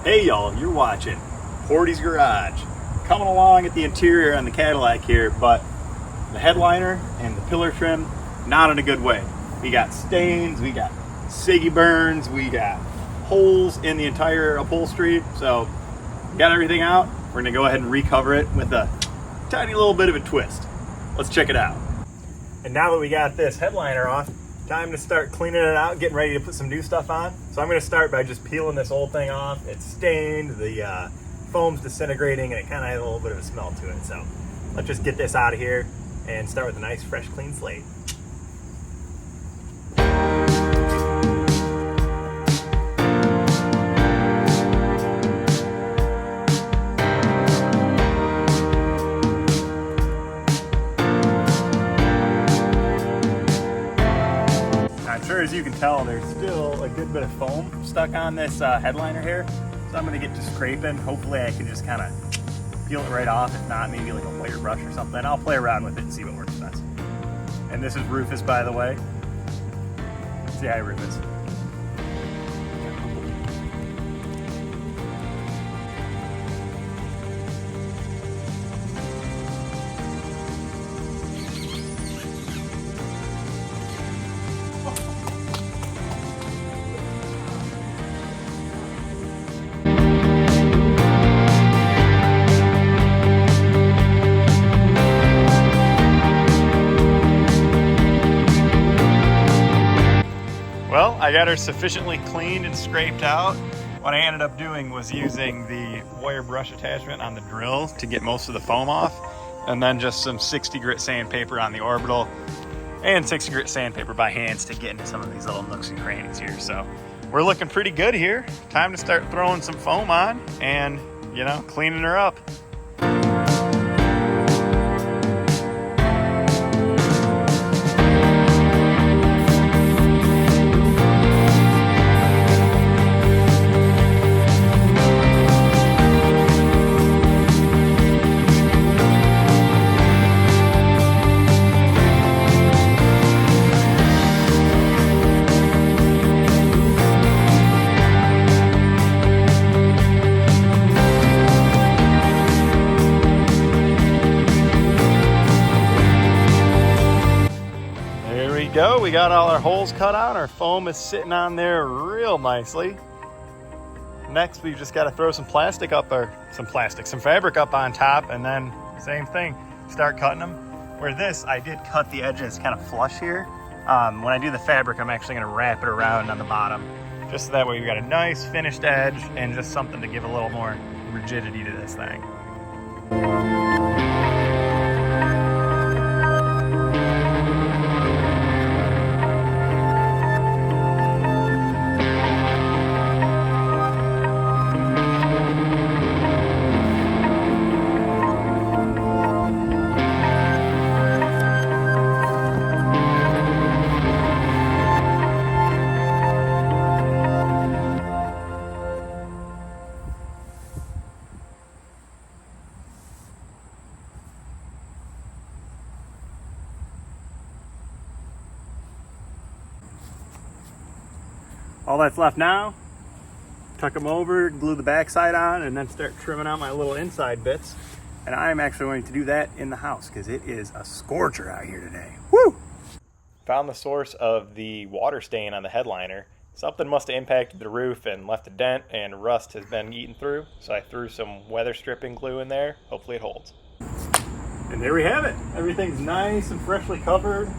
Hey y'all, you're watching Portie's Garage. Coming along at the interior on the Cadillac here, but the headliner and the pillar trim, not in a good way. We got stains, we got Siggy burns, we got holes in the entire upholstery. So, got everything out. We're gonna go ahead and recover it with a tiny little bit of a twist. Let's check it out. And now that we got this headliner off, time to start cleaning it out, getting ready to put some new stuff on. So I'm going to start by just peeling this old thing off. It's stained, the foam's disintegrating, and it kind of has a little bit of a smell to it. So let's just get this out of here and start with a nice, fresh, clean slate. As you can tell, there's still a good bit of foam stuck on this headliner here, so I'm going to get to scraping. Hopefully I can just kind of peel it right off. If not, maybe like a wire brush or something. I'll play around with it and see what works best. And this is Rufus, by the way. Say hi, Rufus. Well, I got her sufficiently cleaned and scraped out. What I ended up doing was using the wire brush attachment on the drill to get most of the foam off, and then just some 60 grit sandpaper on the orbital and 60 grit sandpaper by hands to get into some of these little nooks and crannies here. So we're looking pretty good here. Time to start throwing some foam on and, you know, cleaning her up. We got all our holes cut out. Our foam is sitting on there real nicely. Next, we've just got to throw some fabric up on top, and then same thing, start cutting them. Where this, I did cut the edges kind of flush here. When I do the fabric, I'm actually going to wrap it around on the bottom, just so that way you've got a nice finished edge and just something to give a little more rigidity to this thing. All that's left now, tuck them over, glue the backside on, and then start trimming out my little inside bits. And I'm actually going to do that in the house because it is a scorcher out here today. Woo! Found the source of the water stain on the headliner. Something must have impacted the roof and left a dent, and rust has been eaten through. So I threw some weather stripping glue in there. Hopefully it holds. And there we have it. Everything's nice and freshly covered.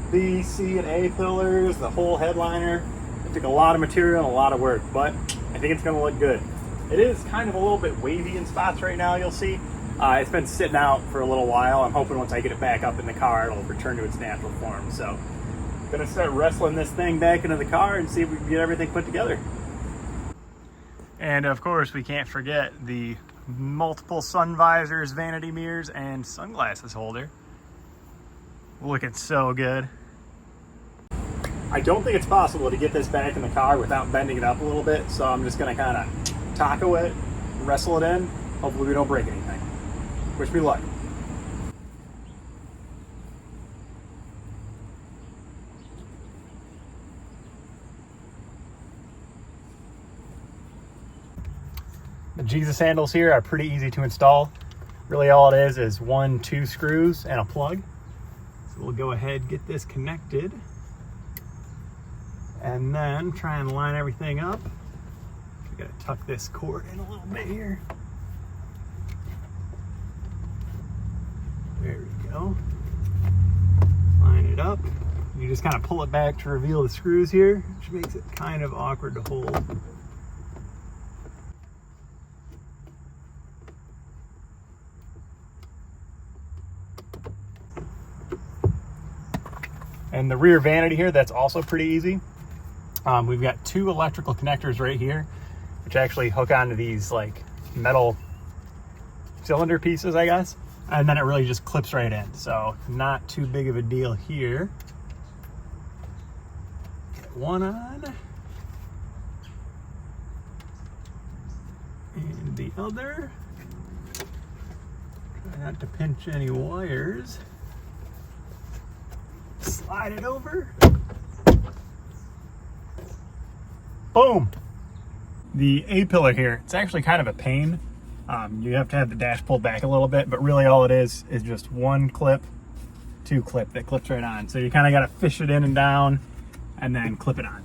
B, C, and A pillars, the whole headliner. It took a lot of material and a lot of work, but I think it's going to look good. It is kind of a little bit wavy in spots right now, you'll see. It's been sitting out for a little while. I'm hoping once I get it back up in the car, it'll return to its natural form. So I'm going to start wrestling this thing back into the car and see if we can get everything put together. And of course, we can't forget the multiple sun visors, vanity mirrors, and sunglasses holder. Looking so good. I don't think it's possible to get this back in the car without bending it up a little bit, so I'm just going to kind of taco it, wrestle it in. Hopefully we don't break anything. Wish me luck. The Jesus handles here are pretty easy to install. Really all it is 1, 2 screws and a plug. So we'll go ahead and get this connected and then try and line everything up. We gotta tuck this cord in a little bit here. There we go. Line it up. You just kind of pull it back to reveal the screws here, which makes it kind of awkward to hold. And the rear vanity here, that's also pretty easy. We've got 2 electrical connectors right here, which actually hook onto these like metal cylinder pieces, I guess. And then it really just clips right in. So not too big of a deal here. Get one on. And the other. Try not to pinch any wires. Slide it over. Boom. The A-pillar here, it's actually kind of a pain. You have to have the dash pulled back a little bit, but really all it is just 1 clip, 2 clip that clips right on. So you kind of got to fish it in and down and then clip it on.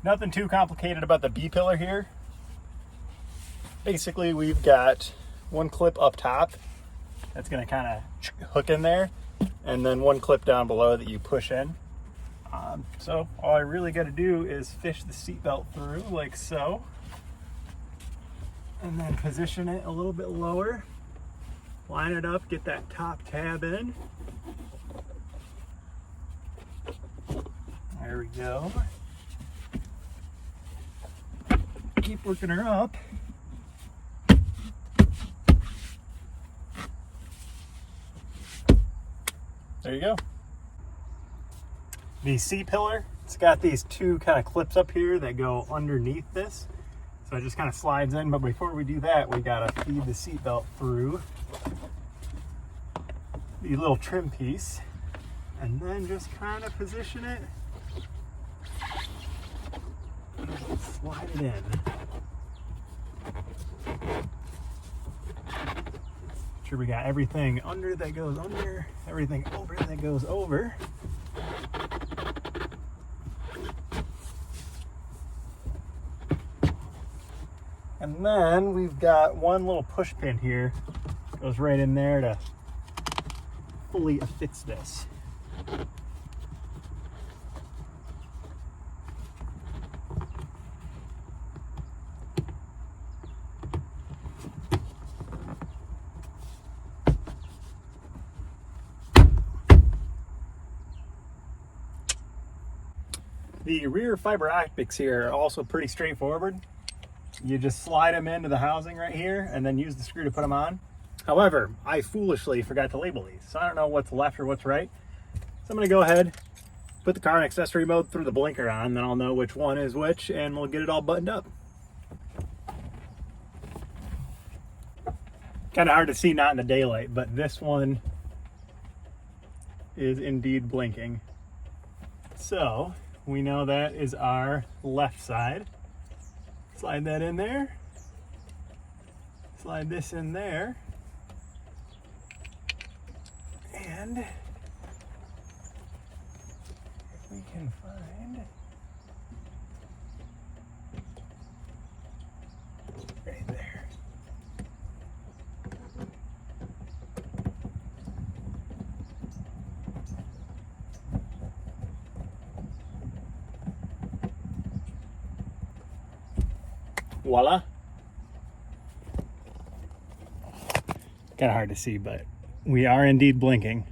Nothing too complicated about the B-pillar here. Basically, we've got 1 clip up top that's going to kind of hook in there, and then 1 clip down below that you push in. So all I really got to do is fish the seatbelt through like so, and then position it a little bit lower, line it up, get that top tab in. There we go. Keep working her up. There you go. The C-pillar, it's got these 2 kind of clips up here that go underneath this. So it just kind of slides in, but before we do that, we gotta feed the seatbelt through the little trim piece and then just kind of position it. Slide it in. Sure we got everything under that goes under, everything over that goes over. And then we've got 1 little push pin here, goes right in there to fully affix this. The rear fiber optics here are also pretty straightforward. You just slide them into the housing right here and then use the screw to put them on. However, I foolishly forgot to label these, so I don't know what's left or what's right. So I'm gonna go ahead, put the car in accessory mode, throw the blinker on, then I'll know which one is which, and we'll get it all buttoned up. Kind of hard to see not in the daylight, but this one is indeed blinking. So we know that is our left side. Slide that in there. Slide this in there. And if we can find right there. Voila. Kind of hard to see, but we are indeed blinking.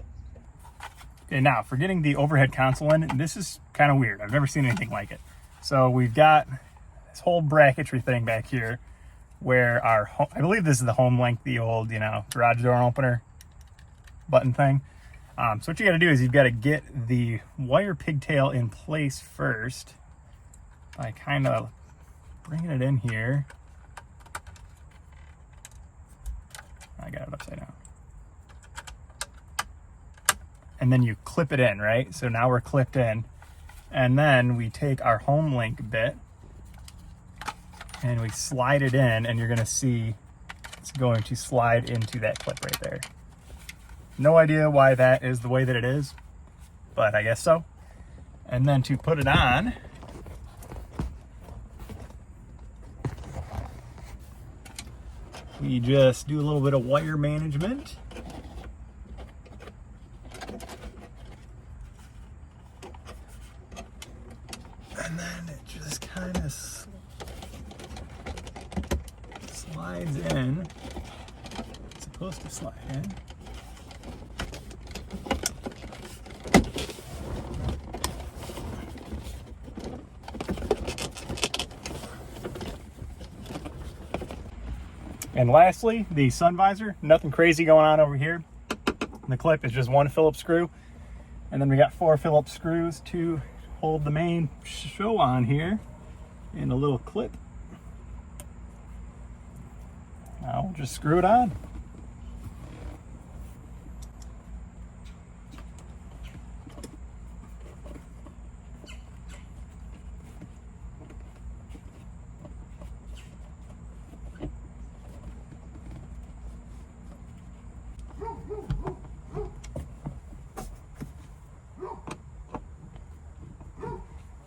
Okay, now for getting the overhead console in, this is kind of weird. I've never seen anything like it. So we've got this whole bracketry thing back here where our, I believe this is the home link, the old, garage door opener button thing. So what you got to do is you've got to get the wire pigtail in place first by kind of bringing it in here. I got it upside down. and then you clip it in, right? So now we're clipped in. And then we take our home link bit and we slide it in, and you're gonna see it's going to slide into that clip right there. No idea why that is the way that it is, but I guess so. And then to put it on, we just do a little bit of wire management. And then it just kind of slides in. It's supposed to slide in. And lastly, the sun visor. Nothing crazy going on over here. The clip is just one Phillips screw. And then we got 4 Phillips screws to hold the main show on here in a little clip. Now we'll just screw it on.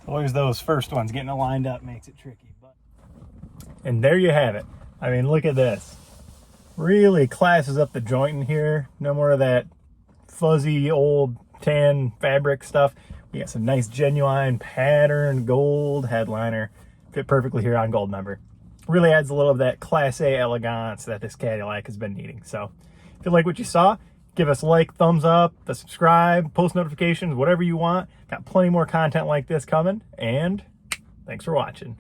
Always those first ones, getting it lined up makes it tricky. And there you have it. I mean, look at this. Really classes up the joint in here. No more of that fuzzy old tan fabric stuff. We got some nice genuine pattern gold headliner. Fit perfectly here on Goldmember. Really adds a little of that Class A elegance that this Cadillac has been needing. So if you like what you saw, give us a like, thumbs up, subscribe, post notifications, whatever you want. Got plenty more content like this coming, and thanks for watching.